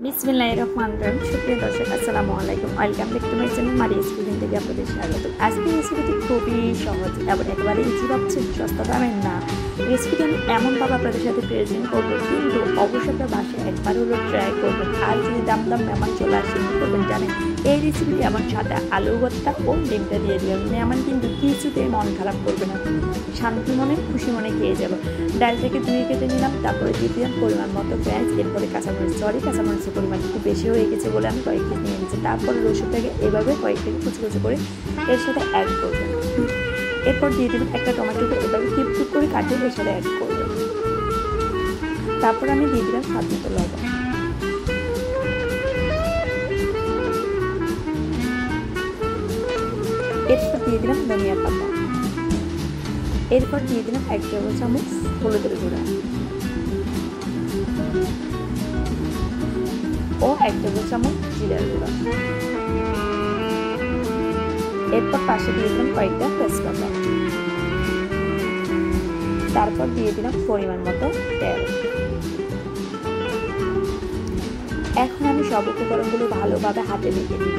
বিসমিল্লাহির রহমানির রহিম। সুপ্রিয় দর্শক, আসসালামু আলাইকুম। Welcome back to my channel Maria's cooking থেকে আপনাদের স্বাগত। আজকে রেসিপিটি খুবই সহজ এবং একেবারে ইজি, ভাবছেন সস্তা দামের না। রেসিপিটি আমি এমনভাবে আপনাদের সাথে প্রেজেন্ট করবো, কিন্তু অবশ্যই আপনার বাসায় একবার হলো ট্রাই করবেন। আর যদি দাম মেহমান চলে আসে কী করবেন জানেন? এই রেসিপিটি এমন সাদা আলু ভর্তা ও ডিমটা দিয়ে দিবেন। মেহমান কিন্তু কিছুতেই মন খারাপ করবে না, শান্তি মনে খুশি মনে খেয়ে যাবো। ডালটাকে ধুয়ে কেটে নিলাম, তারপরে দিয়ে দিলাম পরিমাণ মতো পেঁয়াজ, এরপরে কাঁচামরিচের পরিমাণ একটু বেশি হয়ে গেছে বলে আমি কয়েক পিস নিয়ে নিচ্ছি। তারপরে রসুনটাকে এভাবে কয়েকটাকে কুচি কুচি করে এর সাথে অ্যাড করবেন। এরপর দিয়ে দেবেন একটা টমেটোকে এভাবে কিপ করে কাটিয়ে এর সাথে অ্যাড করবেন। তারপর আমি দিয়ে দিলাম স্বাদ মতো লবণ। এরপর দিয়ে দিলাম ধনিয়া পাতা। এরপর দিয়ে দিলাম 1 টেবিল চামচ হলুদের গুঁড়া ও 1 টেবিল চামচ জিরার গুঁড়া। এরপর পাশে দিয়ে দিলাম কয়েকটা তেজপাতা। তারপর দিয়ে দিলাম পরিমাণ মতো তেল। এখন আমি সব উপকরণগুলো ভালোভাবে হাতে মেখে দিব।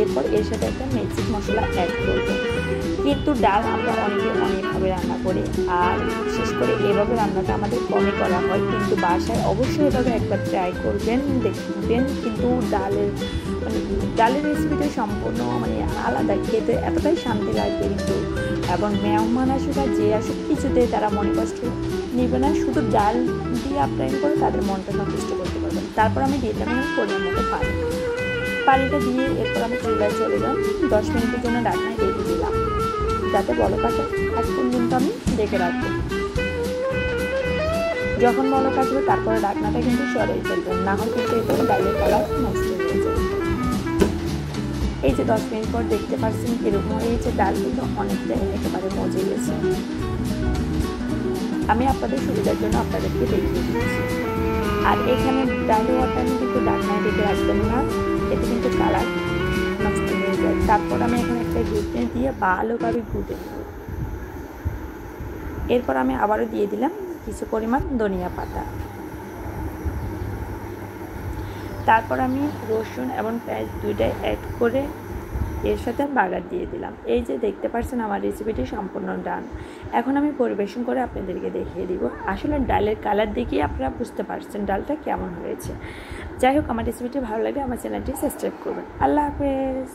এরপর এর সাথে একটা ম্যাজিক মশলা অ্যাড করব। কিন্তু ডাল আমরা অনেকভাবে রান্না করি, আর বিশেষ করে এভাবে রান্নাটা আমাদের কমে করা হয়, কিন্তু বাসায় অবশ্যই এভাবে একবার ট্রাই করবেন, দেখবেন কিন্তু ডালের রেসিপিটা সম্পূর্ণ আলাদা, খেতে এতটাই শান্তি লাগবে কিন্তু। এবং মেহমান আসুক আর যে আসুক কিছুতেই তারা মনে কষ্ট নেবে না, শুধু ডাল দিয়ে আপ্যায়ন করে তাদের মনটা সন্তুষ্ট করতে পারবেন। তারপর আমি দিয়ে দিলাম পরিমাণ মতো পানিটা দিয়ে এরপর আমি চুলায় চলে যান 10 মিনিটের জন্য ঢাকনায় রেখে দিলাম, যাতে বলক আসে। আজ পর্যন্ত আমি ডেকে রাখবো। যখন বলক আসবে তারপরে ঢাকনাটা কিন্তু সরিয়ে ফেলবেন, না হলে কিন্তু এরপরে ডালের কালার নষ্ট হয়ে যাবে। এই যে 10 মিনিট পর দেখতে পাচ্ছেন এরকম হয়েছে, ডাল কিন্তু অনেকটাই একেবারে মজে গেছে। আমি আপনাদের সুবিধার জন্য আপনাদেরকে দেখিয়ে দিচ্ছি। আর এখানে ডালের ওয়াটার কিন্তু ঢাকনায় রেখে রাখবেন না, এতে কিন্তু কালার নষ্ট হয়ে যায়। তারপর আমি এখানে একটা ঘুটনি দিয়ে ভালোভাবে ঘুটে দেব। এরপর আমি আবারও দিয়ে দিলাম কিছু পরিমাণ ধনিয়া পাতা। তারপর আমি রসুন এবং পেঁয়াজ দুইটাই অ্যাড করে এর সাথে বাগার দিয়ে দিলাম। এই যে দেখতে পাচ্ছেন আমার রেসিপিটি সম্পূর্ণ ডান। এখন আমি পরিবেশন করে আপনাদেরকে দেখিয়ে দিব। আসলে ডালের কালার দেখেই আপনারা বুঝতে পারছেন ডালটা কেমন হয়েছে। যাই হোক, আমার রেসিপিটি ভালো লাগলে আমার চ্যানেলটি সাবস্ক্রাইব করবেন। আল্লাহ হাফেজ।